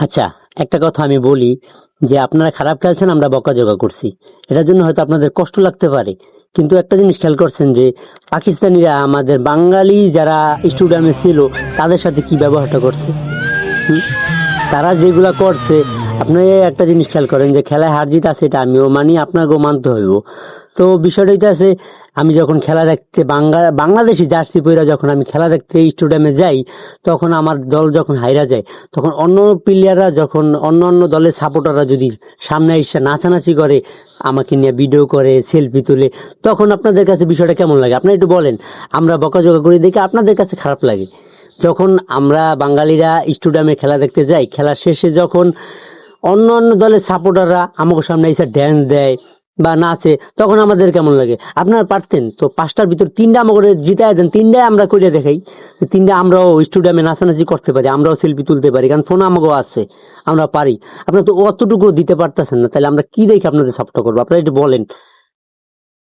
আচ্ছা, একটা কথা আমি বলি যে আপনারা খারাপ খেলছেন, আমরা বকাঝকা করছি। এটার জন্য হয়তো আপনাদের কষ্ট লাগতে পারে। কিন্তু একটা জিনিস খেয়াল করছেন যে পাকিস্তানিরা আমাদের বাঙালি যারা স্টেডিয়ামে ছিল তাদের সাথে কি ব্যবহারটা করছে? হুম? তারা যেগুলা করছে, আপনি একটা জিনিস খেয়াল করেন যে খেলায় হার জিত আছে, এটা আমিও মানি, আপনাকেও মানতে হইব। তো বিষয়টা এটা আছে, আমি যখন খেলা দেখতে বাংলাদেশি জার্সি পইরা যখন আমি খেলা দেখতে স্টেডিয়ামে যাই, তখন আমার দল যখন হাইরা যায়, তখন অন্য প্লেয়াররা যখন অন্য অন্য দলের সাপোর্টাররা যদি সামনে এসে নাচানাচি করে, আমাকে নিয়ে ভিডিও করে, সেলফি তুলে, তখন আপনাদের কাছে বিষয়টা কেমন লাগে? আপনি একটু বলেন। আমরা বকাঝকা করি দেখে আপনাদের কাছে খারাপ লাগে। যখন আমরা বাঙালিরা স্টেডিয়ামে খেলা দেখতে যাই, খেলা শেষে যখন অন্য অন্য দলের সাপোর্টাররা আমাকে সামনে এসে ড্যান্স দেয় বা নাচে, তখন আমাদের কেমন লাগে? আপনারা পারতেন তো 5টার ভিতর 3টা আমাকে জিতায় দেন, 3টাই আমরা করে দেখাই, 3টা আমরাও স্টেডিয়ামে নাচানাচি করতে পারি, আমরাও সেলফি তুলতে পারি, কারণ ফোন আমাকেও আছে, আমরা পারি। আপনারা তো অতটুকু দিতে পারতেছেন না, তাহলে আমরা কি দেখে আপনাদের সাপোর্ট করবো? আপনারা একটু বলেন।